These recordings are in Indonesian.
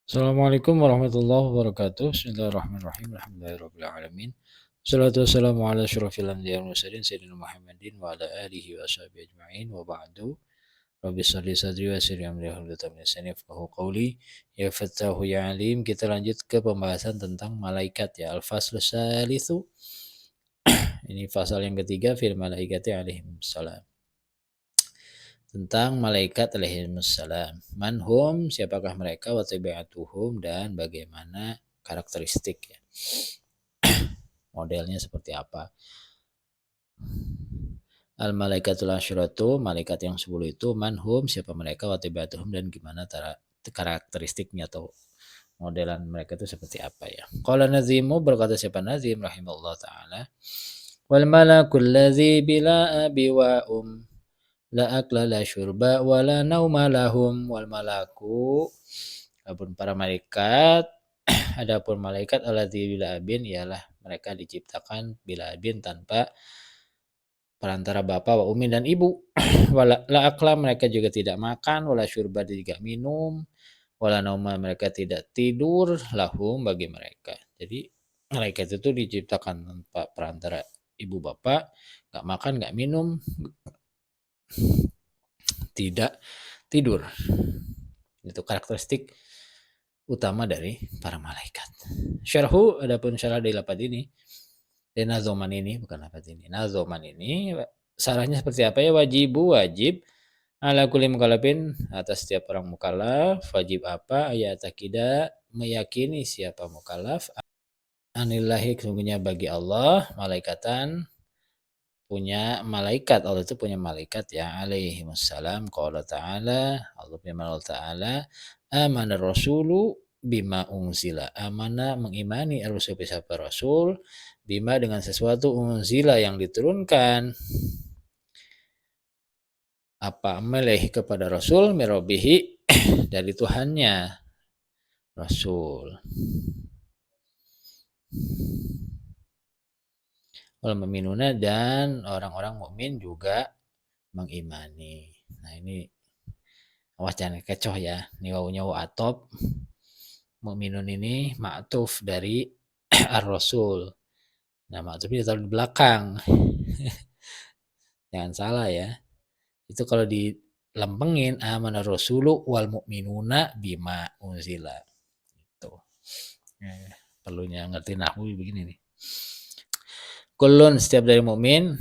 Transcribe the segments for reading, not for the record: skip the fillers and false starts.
Assalamualaikum warahmatullahi wabarakatuh. Bismillahirrahmanirrahim. Alhamdulillahirrahmanirrahim. Salatu wassalamu ala asyrafil anbiya'i wal mursalin sayyidina Muhammadin wa ala alihi wa sahbihi ajma'in wa ba'du. Rabbi shalli sadri wa yassir amri wahlul 'uqdatam min lisani yafqahu qawli. Ya Fattahu ya Alim. Kita lanjut ke pembahasan tentang malaikat ya. Al-faslu salisu. Ini pasal yang ketiga fil malaikati alaihim salam. Tentang malaikat alaihissalam. Manhum, siapakah mereka, wa tabi'atuhum, dan bagaimana karakteristik ya. Modelnya seperti apa. Al malaikatul asyratu, malaikat yang 10 itu manhum, siapa mereka, wa tabi'atuhum, dan gimana karakteristiknya atau modelan mereka itu seperti apa ya. Qala Nazimu, berkata siapa Nazim rahimahullah taala, wal malakul ladzi bila abi wa la akla la syurba wala nauma lahum wal malaku. Adapun para malaikat adapun malaikat alladzi bila abin ialah mereka diciptakan bila abin tanpa perantara bapak wa umi dan ibu. Wala la akla, mereka juga tidak makan, wala syurba, tidak minum, wala nauma, mereka tidak tidur, lahum, bagi mereka. Jadi malaikat itu diciptakan tanpa perantara ibu bapak, nggak makan, nggak minum, tidak tidur. Itu karakteristik utama dari para malaikat. Syarhu, adapun syarah dari lafaz ini, dari nazoman ini, bukan lafaz ini. Nazoman ini syarahnya seperti apa ya? Wajib ala kulli mukallafin, atas setiap orang mukallaf, wajib apa? Ayat takidah, meyakini siapa mukallaf, anillahi, sesungguhnya bagi Allah, malaikatan, punya malaikat. Allah itu punya malaikat ya, alaihi wassalam. Qala ta'ala, Allah firman Allah ta'ala, amana rasulu bima unzila. Amana, mengimani ar-rasul, siapa rasul, bima, dengan sesuatu, unzila, yang diturunkan, apa, meleh, kepada rasul, mirobihi, dari Tuhannya rasul. Wal mu'minuna, dan orang-orang mukmin juga mengimani. Nah ini awas jangan kecoh ya. Ini wawunya wa atop. Mukminun ini ma'tuf dari ar-rasul. Nah ma'tufnya ditaruh di belakang. Jangan salah ya. Itu kalau dilempengin amana rasulu wal mu'minuna bima unzila. Itu. Perlunya ngerti nahwu begini nih. Kullun, setiap dari mukmin,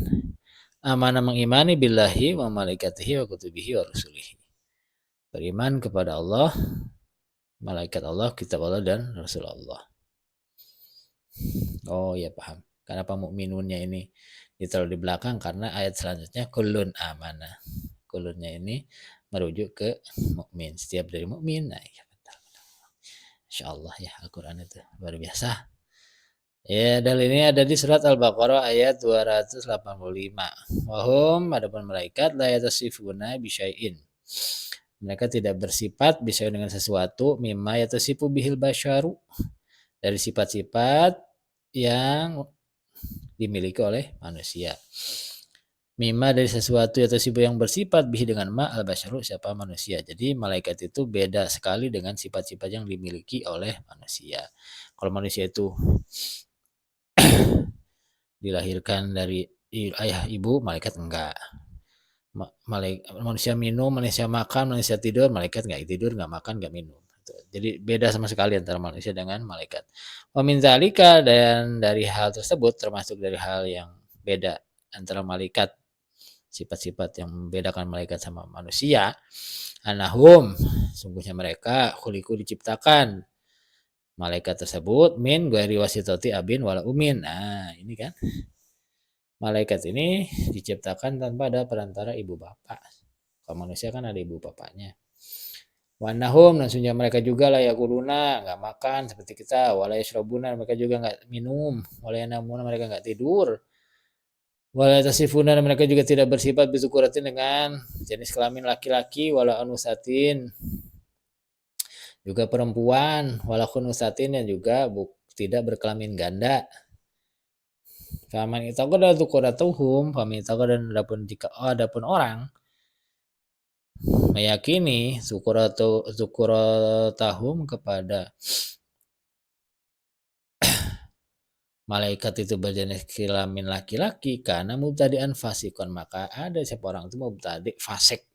amana, mengimani, billahi wa malaikatihi wa kutubihi wa rusulihi, beriman kepada Allah, malaikat Allah, kitab Allah, dan rasul Allah. Oh ya, paham. Kenapa mukminunnya ini ditaruh di belakang? Karena ayat selanjutnya kullun amana. Kullunnya ini merujuk ke mukmin, setiap dari mukmin. Nah, ya betul. Insyaallah ya, Al-Qur'an itu luar biasa. Ya, dalil ini ada di surat Al-Baqarah ayat 285. Wahum, adapun malaikat, la yatasifuna bisyai'in. Mereka tidak bersifat bisa dengan sesuatu, mimma yatasifu bihil basyaru, dari sifat-sifat yang dimiliki oleh manusia. Mimma, dari sesuatu yatasifu yang bersifat bihi dengan ma al basyaru, siapa manusia. Jadi malaikat itu beda sekali dengan sifat-sifat yang dimiliki oleh manusia. Kalau manusia itu dilahirkan dari ayah ibu, malaikat enggak. Manusia minum, manusia makan, manusia tidur, malaikat enggak tidur, enggak makan, enggak minum. Jadi beda sama sekali antara manusia dengan malaikat. Wa min zalika, dan dari hal tersebut, termasuk dari hal yang beda antara malaikat, sifat-sifat yang membedakan malaikat sama manusia, anahum, sungguhnya mereka khuliqu, diciptakan malaikat tersebut min ghairi wasitati abin wala umin. Nah, ini kan malaikat ini diciptakan tanpa ada perantara ibu bapak. Kalau manusia kan ada ibu bapaknya. Wanahum, dan sesungguhnya mereka juga lah yakuluna, nggak makan seperti kita, wala yashrabuna, mereka juga nggak minum, wala yanamuna, mereka nggak tidur, wala tasifuna, mereka juga tidak bersifat bizukuratin, dengan jenis kelamin laki-laki, wala anusatin, juga perempuan, wala khunusatin, dan juga tidak berkelamin ganda. Faman itaqa dzukura tuhum, faman itaqa, dan adapun jika adapun orang meyakini zukuratahum kepada malaikat itu berjenis kelamin laki-laki karena mubtadi'an fasikon, maka ada siapa orang itu mubtadi' fasik.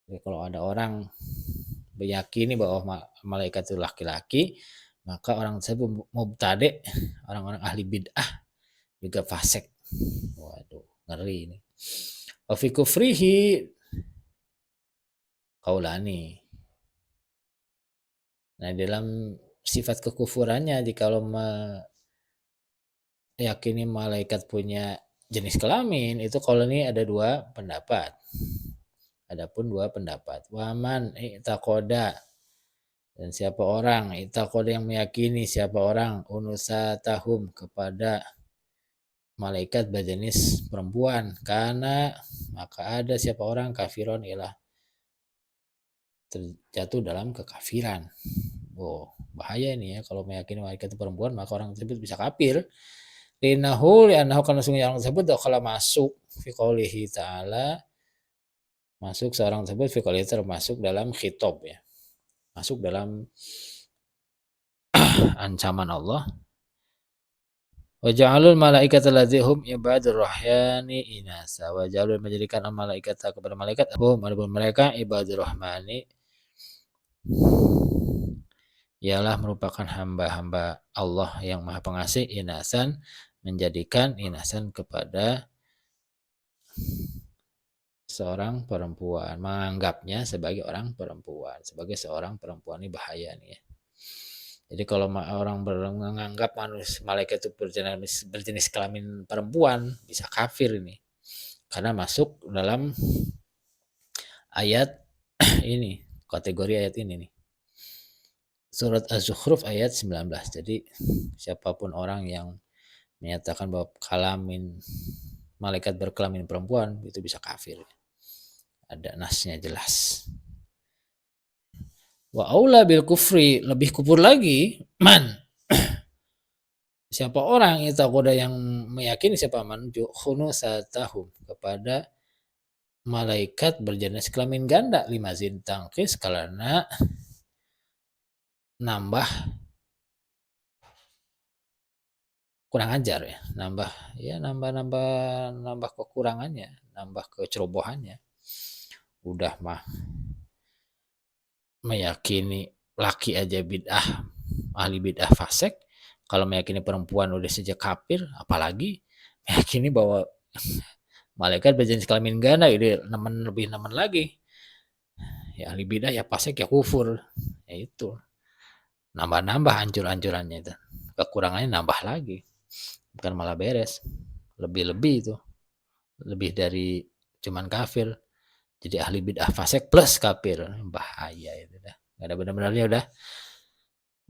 Jadi kalau ada orang meyakini bahwa malaikat itu laki-laki, maka orang tersebut mubtadi', orang-orang ahli bid'ah juga fasik. Waduh, ngeri ini. Wa fi kufrihi qaulani. Nah, dalam sifat kekufurannya jikalau meyakini malaikat punya jenis kelamin, itu kalau ini ada dua pendapat. Adapun dua pendapat. Waman i'taqoda, dan siapa orang i'taqoda yang meyakini siapa orang unusatahum kepada malaikat berjenis perempuan, karena maka ada siapa orang kafiron ilah terjatuh dalam kekafiran. Oh, bahaya ini ya, kalau meyakini malaikat itu perempuan maka orang tersebut bisa kafir. Linahu li'annahu, karena sungguhnya orang tersebut kalau masuk fi qoulihi ta'ala, masuk seorang tersebut fi qoulihi termasuk dalam khitab ya, masuk dalam ancaman Allah. Wa ja'alul malaikata ladzihum ibadur rahmani inasa, wa ja'alul, menjadikan malaikat kepada malaikat hum, adapun mereka ibadur rahmani ialah merupakan hamba-hamba Allah yang Maha Pengasih, inasan, menjadikan inasan kepada seorang perempuan, menganggapnya sebagai orang perempuan, sebagai seorang perempuan. Ini bahaya nih ya. Jadi kalau orang menganggap malaikat itu berjenis kelamin perempuan, bisa kafir ini. Karena masuk dalam ayat ini, kategori ayat ini nih. Surat Az-Zukhruf ayat 19. Jadi siapapun orang yang menyatakan bahwa malaikat berkelamin perempuan itu bisa kafir. Ada nasnya jelas. Wa aula bil kufri, lebih kufur lagi man, siapa orang itu koda yang meyakini siapa man khunusatahum kepada malaikat berjenis kelamin ganda, limazin tangkis, karena nambah kurang ajar ya, nambah kekurangannya, nambah kecerobohannya. Udah mah meyakini laki aja bid'ah, ahli bid'ah fasik, kalau meyakini perempuan udah sejak kafir, apalagi meyakini bahwa malaikat berjenis kelamin ganda, itu lebih nemen lagi. Ya ahli bid'ah ya fasik ya kufur. Ya itu. Nambah-nambah hancur-hancurannya itu. Kekurangannya nambah lagi. Bukan malah beres. Lebih-lebih itu. Lebih dari cuman kafir. Jadi ahli bid'ah fasik plus kafir. Bahaya itu dah. Gak ada benar-benarnya udah.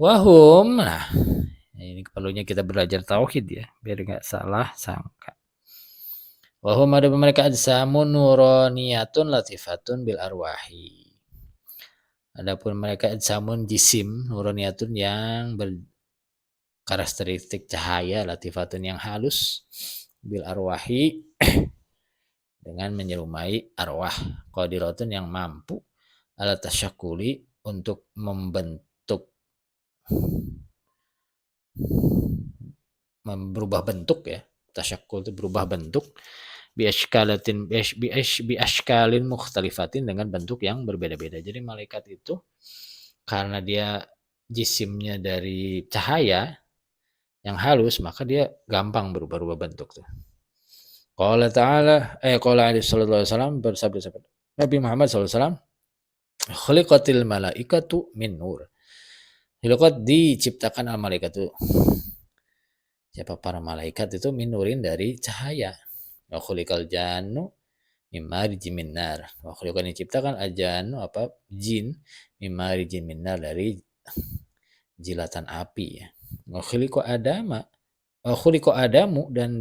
Wahum. Nah, ini perlunya kita belajar tauhid ya, biar nggak salah sangka. Wahum, ada mereka ajsamun nuroniyatun latifatun bil arwahi. Adapun mereka ajsamun jisim nuroniyatun yang berkarakteristik cahaya, latifatun yang halus, bil arwahi dengan menyerupai arwah, qadiratun yang mampu ala tasyakuli untuk berubah bentuk ya, tasyakul itu berubah bentuk, biashkalin mukhtalifatin, dengan bentuk yang berbeda-beda. Jadi malaikat itu karena dia jisimnya dari cahaya yang halus, maka dia gampang berubah-ubah bentuk tuh. Qala ta'ala qala alaihi sallallahu alaihi wasallam, bersabda Nabi Muhammad sallallahu alaihi wasallam, khuliqatil malaikatu min nur. Khuliqat, diciptakan al malaikatu, siapa para malaikat itu, minurin dari cahaya. Wa khuliqal jannu mimma rijimin nar. Wa khuliqan, diciptakan ajannu apa jin, mimma rijimin nar, dari jilatan api ya. Wa khuliqa adama, wa khuliqa adamu, dan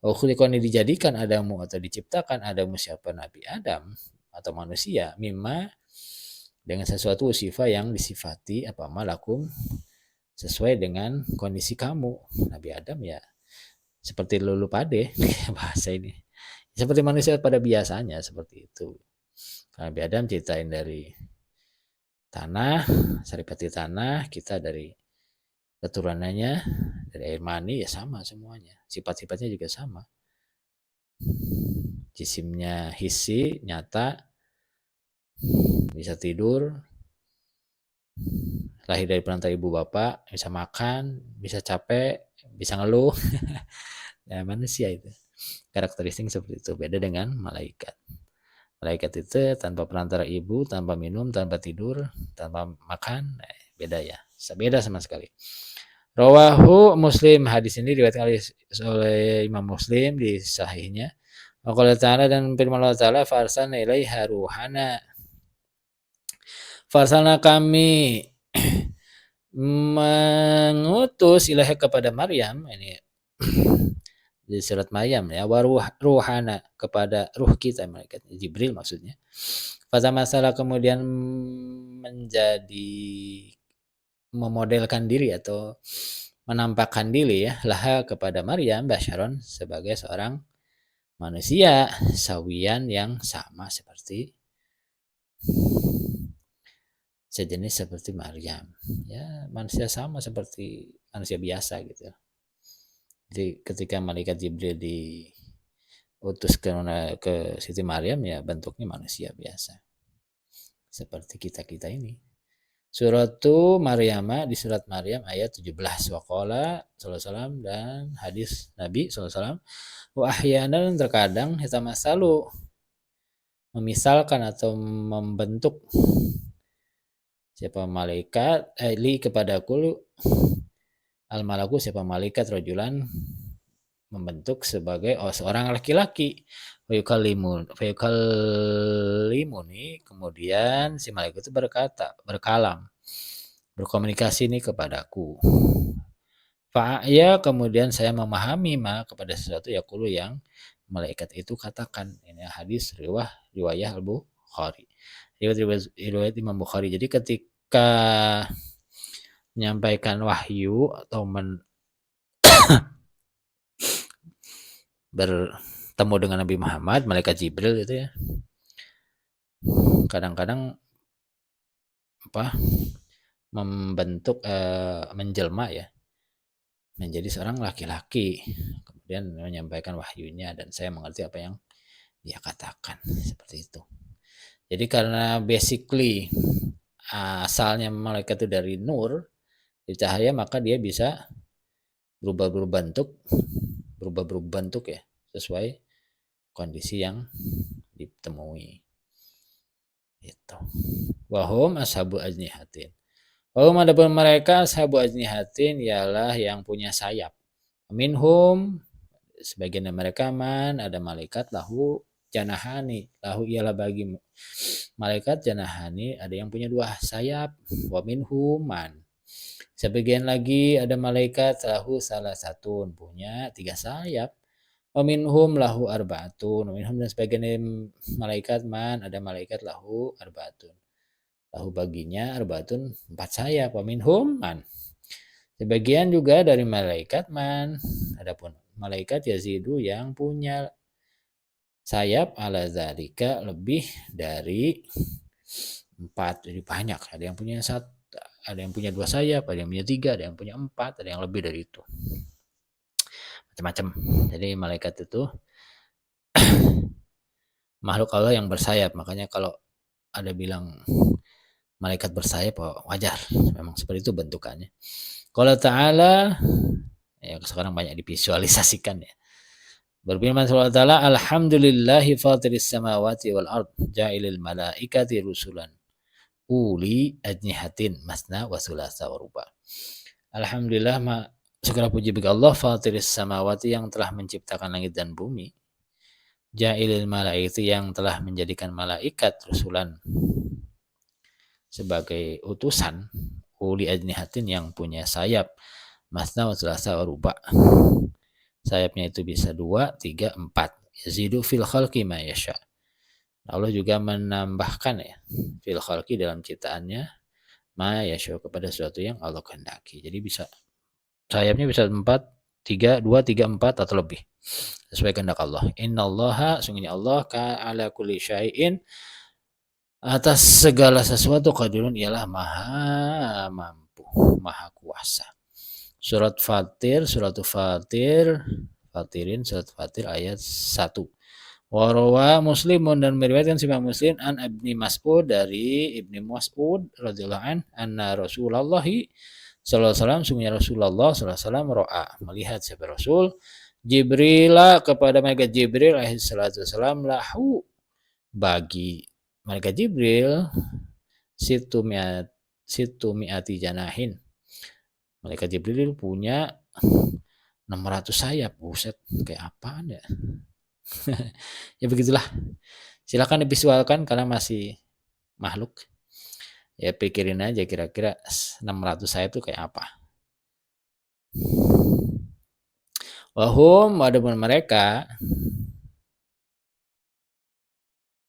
wa khuliqan, dijadikan adamu atau diciptakan adamu, siapa Nabi Adam atau manusia, mimma, dengan sesuatu sifat yang disifati apa malakum, sesuai dengan kondisi kamu. Nabi Adam ya seperti lulu pade bahasa ini, seperti manusia pada biasanya, seperti itu. Nabi Adam ciptain dari tanah, saripati tanah, kita dari keturunannya dari air mani, ya sama semuanya. Sifat-sifatnya juga sama. Jisimnya hissi, nyata, bisa tidur, lahir dari perantara ibu bapak, bisa makan, bisa capek, bisa ngeluh. Ya, manusia itu. Karakteristik seperti itu, beda dengan malaikat. Malaikat itu tanpa perantara ibu, tanpa minum, tanpa tidur, tanpa makan, beda ya. Beda sama sekali. Rawahu Muslim, hadis ini diriwayatkan oleh Imam Muslim di sahihnya. Allah Ta'ala, dan firman Allah Ta'ala, farsalna ilaiha ruhana. Farsalna, kami mengutus ilaiha kepada Maryam, ini di surat Maryam ya, ruhana, kepada ruh kita, malaikat Jibril maksudnya. Fata masalah, kemudian menjadi memodelkan diri atau menampakkan diri ya, laha kepada Maryam, basyaron, sebagai seorang manusia, sawian, yang sama seperti sejenis seperti Maryam, ya manusia sama seperti manusia biasa gitu. Jadi ketika malaikat Jibril diutus ke Siti Maryam, ya bentuknya manusia biasa seperti kita ini. Suratu Maryama, di surat Maryam ayat 17. Waqala sallallahu, dan hadis Nabi sallallahu, wa ahyanan, terkadang hitamasalu, memisalkan atau membentuk siapa malaikat, li kepadaku, al malaku, siapa malaikat, rajulan, membentuk sebagai seorang laki-laki, fayukallimuni, kemudian si malaikat itu berkata, berkalam, berkomunikasi ini kepadaku. Fa'ya, kemudian saya memahami kepada sesuatu yaqulu, yang malaikat itu katakan. Ini hadis riwayah Al-Bukhari, riwayat Imam Bukhari. Jadi ketika menyampaikan wahyu atau bertemu dengan Nabi Muhammad, malaikat Jibril itu ya, kadang-kadang membentuk, menjelma ya, menjadi seorang laki-laki, kemudian menyampaikan wahyunya, dan saya mengerti apa yang dia katakan, seperti itu. Jadi karena basically asalnya malaikat itu dari nur, dari cahaya, maka dia bisa berubah bentuk ya, sesuai kondisi yang ditemui. Itu. Wahum ashabu ajnihatin. Wahum, adapun mereka, ashabu ajnihatin, ialah yang punya sayap. Minhum, sebagian dari mereka, man, ada malaikat, lahu janahani, lahu ialah bagi malaikat, janahani, ada yang punya 2 sayap. Wa minhum man, sebagian lagi ada malaikat, lahu salah satu, punya 3 sayap. Wa minhum lahu arbaatun, wa minhum, dan sebagian dari malaikat, man, ada malaikat, lahu arbaatun, lahu baginya arbaatun 4 sayap. Wa minhum man, sebagian juga dari malaikat, man, adapun malaikat yazidu, yang punya sayap, ala zalika, lebih dari 4, jadi banyak. Ada yang punya 1, ada yang punya 2 sayap, ada yang punya 3, ada yang punya 4, ada yang lebih dari itu, macam-macam. Jadi malaikat itu makhluk Allah yang bersayap. Makanya kalau ada bilang malaikat bersayap, wajar, memang seperti itu bentukannya. Qala ta'ala, ya sekarang banyak divisualisasikan ya. Berfirman Allah Ta'ala, alhamdulillahi fatiris samawati wal ard, ja'ilil malaikati rusulan uli ajnihatin masna wa thulatha wa ruba. Alhamdulillah, segala puji bagi Allah, fatiris samawati, yang telah menciptakan langit dan bumi, ja'ilil malaikati, yang telah menjadikan malaikat rusulan, sebagai utusan, uli ajnihatin, yang punya sayap, masna wa thulatha wa ruba, sayapnya itu bisa 2, 3, 4. Yazidu fil khalqi ma yasha. Allah juga menambahkan ya, fil khalqi, dalam ciptaannya, ma yasha, kepada sesuatu yang Allah kehendaki. Jadi bisa sayapnya bisa 4, 3, 2, 3, 4 atau lebih, sesuai kehendak Allah. Innallaha, sungguhnya Allah, ala kulli syai'in, atas segala sesuatu qadirun ialah maha mampu, maha kuasa. Surat Fatir, Fatirin, surat Fatir ayat 1. Warawa Muslimun dan meriwayatkan si Imam Muslim an Ibni Mas'ud dari Ibni Mas'ud radhiyallahu an anna Rasulullah sallallahu alaihi wasallam sungguhnya Rasulullah sallallahu alaihi wasallam ro'a melihat siapa Rasul Jibril kepada malaikat Jibril alaihi salatu wasallam lahu bagi malaikat Jibril situ mi'ati janahin. Malaikat Jibril punya 600 sayap. Buset, kayak apaan ya? Ya begitulah. Silakan divisualkan karena masih makhluk. Ya pikirin aja kira-kira 600 sayap itu kayak apa. Wahum adapun mereka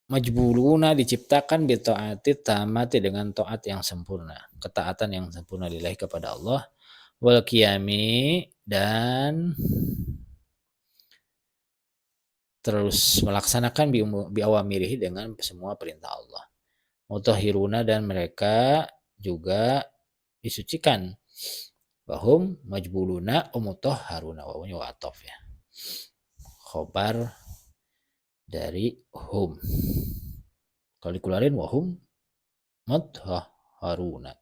majbuluna diciptakan bitaati tamati dengan taat yang sempurna, ketaatan yang sempurna lillahi kepada Allah wal qiyami dan terus melaksanakan biawamirihi dengan semua perintah Allah. Mutahhiruna dan mereka juga disucikan. Wahum majbuluna umutahharuna wawunya wa'atof ya. Khobar dari hum. Kalau dikeluarin wahum mutahharuna.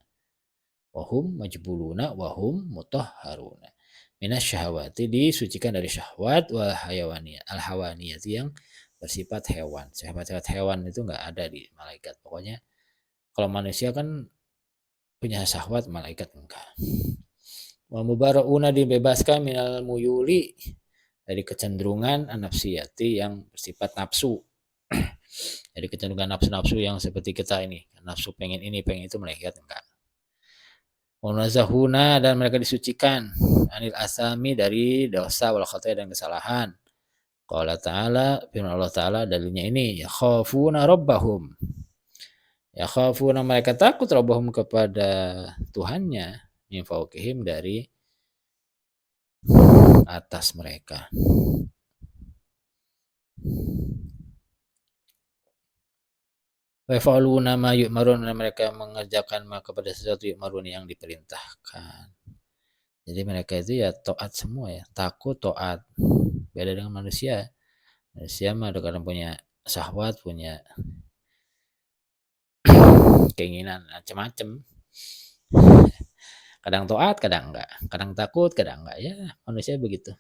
Wahum majbuluna wahum mutahharuna. Minas syahwati disucikan dari syahwat wal hayawaniyat. Al hawaniyat yang bersifat hewan. Sifat-sifat hewan itu enggak ada di malaikat. Pokoknya kalau manusia kan punya syahwat, malaikat enggak. Wa mubara'una dibebaskan minal muyuli dari kecenderungan anafsiyati yang bersifat nafsu. Jadi kecenderungan nafsu-nafsu yang seperti kita ini, nafsu pengen ini, pengen itu, malaikat enggak. Wanazahuna dan mereka disucikan anil asami dari dosa wal khataya dan kesalahan. Qala ta'ala firman Allah Ta'ala dalilnya ini yakhafuna rabbahum. Yakhafuna mereka takut rabbahum kepada Tuhannya min fawqihim dari atas mereka. Wa yaf'aluna ma yu'marun mereka mengerjakan kepada sesuatu yu'marun yang diperintahkan. Jadi mereka itu ya taat semua ya, takut taat. Beda dengan manusia. Manusia mah kadang punya syahwat, punya keinginan macam-macam. Kadang taat, kadang enggak. Kadang takut, kadang enggak. Ya, manusia begitu.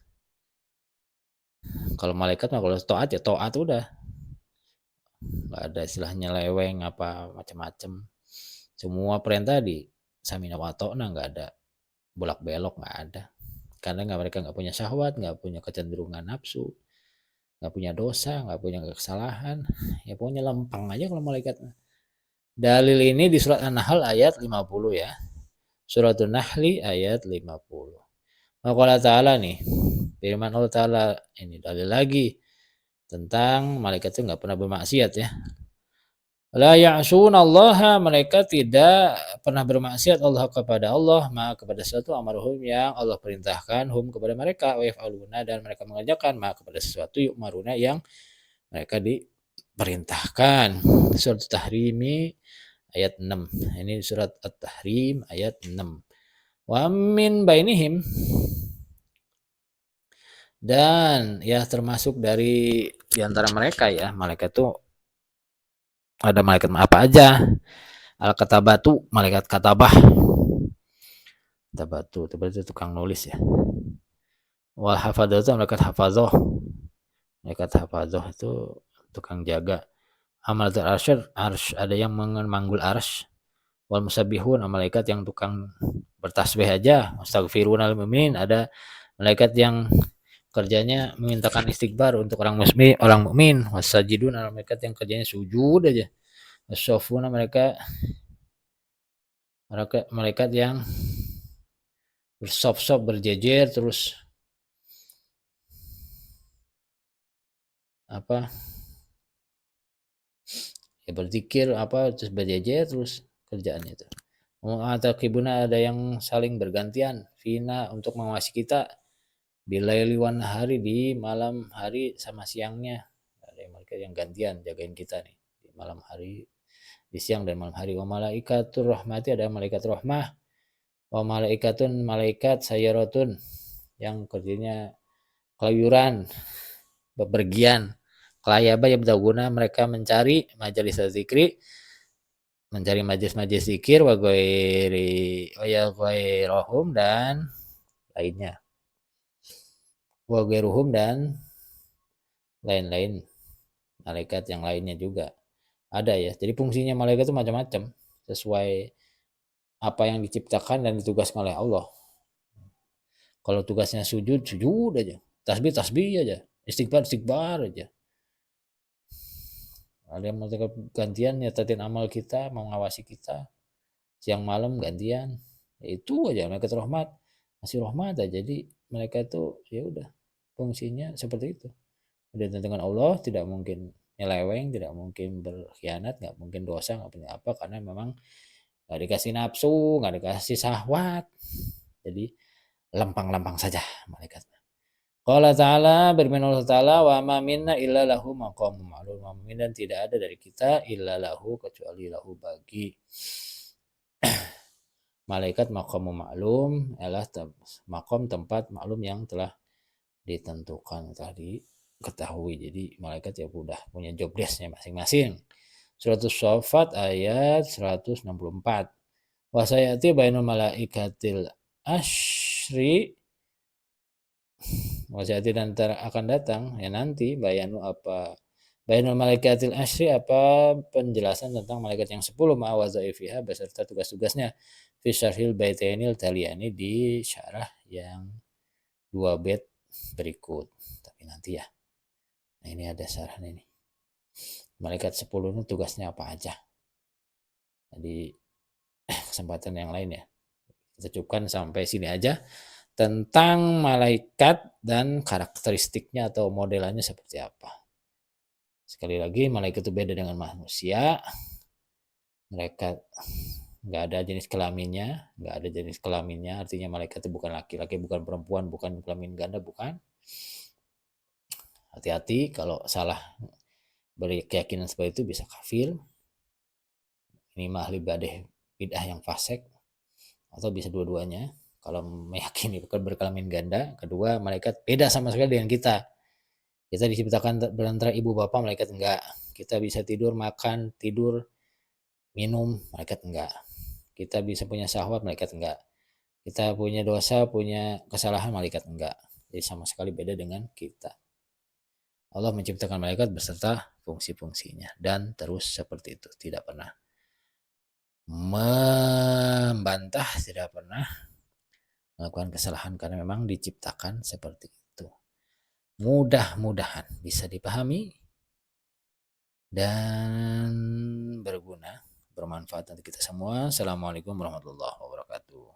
Kalau malaikat mah kalau taat ya taat udah. Enggak ada istilahnya leweng apa macam-macam. Semua perintah di samina wa ta'na enggak ada bolak-belok, enggak ada. Karena mereka enggak punya syahwat, enggak punya kecenderungan nafsu, enggak punya dosa, enggak punya kesalahan. Ya pokoknya lempeng aja kalau malaikat. Dalil ini di surat An-Nahl ayat 50 ya. Surat An-Nahl ayat 50. Maka Ta'ala nih, firman Allah Ta'ala ini dalil lagi tentang malaikat itu nggak pernah bermaksiat ya. La ya'sunallaha, mereka tidak pernah bermaksiat Allah kepada Allah, kepada sesuatu amaruhum yang Allah perintahkan hum kepada mereka wa yaf'aluna dan mereka mengerjakan kepada sesuatu yu'maruna yang mereka diperintahkan. Surat Tahrimi ayat 6. Ini surat At-Tahrim ayat 6. Wa min bainihim dan ya termasuk dari diantara mereka ya, malaikat itu ada malaikat apa aja. Al-katabatu, malaikat katabah. Katabatu, itu tukang nulis ya. Wal hafadzah itu malaikat hafadzah. Malaikat hafadzah itu tukang jaga. Amalatul arsy ada yang memanggul arsy. Wal musabbihun malaikat yang tukang bertasbih aja. Astaghfirunal mu'minin ada malaikat yang kerjanya memintakan istighfar untuk orang mukmin. Wasajidun malaikat yang kerjanya sujud aja. Wasyafuna malaikat yang bersop-sop berjejer terus apa ya berzikir apa terus berjejer terus kerjaannya itu. Mu'atakibuna ada yang saling bergantian fina untuk mengawasi kita bilaili wan hari di malam hari sama siangnya. Ada yang mereka yang gantian jagain kita nih di malam hari di siang dan malam hari. Wa malaikatur rahmati, ada malaikat rahmah. Wa malaikatun, malaikat sayaratun yang kerjanya keluyuran, bepergian. Kelayaba yabdaguna, mereka mencari majelis zikri, mencari majelis-majelis zikir, wa ghairohum, dan lainnya. Wa ghairuhum, dan lain-lain, malaikat yang lainnya juga ada ya. Jadi fungsinya malaikat itu macam-macam sesuai apa yang diciptakan dan ditugaskan oleh Allah. Kalau tugasnya sujud, sujud aja. Tasbih, tasbih aja. Istighfar, istighfar aja. Ada yang mau gantian nyatatin amal kita, mengawasi kita. Siang malam gantian. Ya itu aja, malaikat rahmat. Masih rahmat aja. Jadi mereka itu ya udah fungsinya seperti itu. Udah dengan Allah, tidak mungkin nyeleweng, tidak mungkin berkhianat, nggak mungkin dosa, nggak punya apa, karena memang nggak dikasih nafsu, nggak dikasih syahwat. Jadi lempang-lempang saja malaikat. Qala ta'ala, berfirman Allah Ta'ala, wa ma minna illa lahu maqamun ma'lum. Dan tidak ada dari kita illa lahu, kecuali lahu bagi malaikat maqamun ma'lum, adalah maqam, tempat maklum yang telah ditentukan, telah diketahui. Jadi malaikat ya udah punya job desk-nya masing-masing. Surat As-Saffat ayat 164. Wa sayati bainal malaikatil asyri, Wasiyati, dan akan datang ya nanti bayanu apa bayanul malaikatil asyri, apa penjelasan tentang malaikat yang 10 ma'awazaifiha, beserta tugas-tugasnya, fi syarhil baitainil taliyani, di syarah yang 2 bait berikut. Tapi nanti ya. Nah ini ada syarahnya ini. Malaikat 10 ini tugasnya apa aja. Jadi kesempatan yang lain ya. Kita cukupkan sampai sini aja tentang malaikat dan karakteristiknya atau modelannya seperti apa. Sekali lagi, malaikat itu beda dengan manusia. Mereka nggak ada jenis kelaminnya, artinya malaikat itu bukan laki-laki, bukan perempuan, bukan kelamin ganda, bukan. Hati-hati kalau salah berkeyakinan seperti itu, bisa kafir. Ini mah ahli bid'ah yang fasik, atau bisa dua-duanya. Kalau meyakini bukan berkelamin ganda, kedua malaikat beda sama sekali dengan kita. Kita diciptakan berantara ibu bapak, malaikat enggak. Kita bisa tidur, makan, tidur, minum, malaikat enggak. Kita bisa punya syahwat, malaikat enggak. Kita punya dosa, punya kesalahan, malaikat enggak. Jadi sama sekali beda dengan kita. Allah menciptakan malaikat beserta fungsi-fungsinya, dan terus seperti itu, tidak pernah membantah, tidak pernah melakukan kesalahan, karena memang diciptakan seperti itu. Mudah-mudahan bisa dipahami dan berguna, bermanfaat untuk kita semua. Assalamualaikum warahmatullahi wabarakatuh.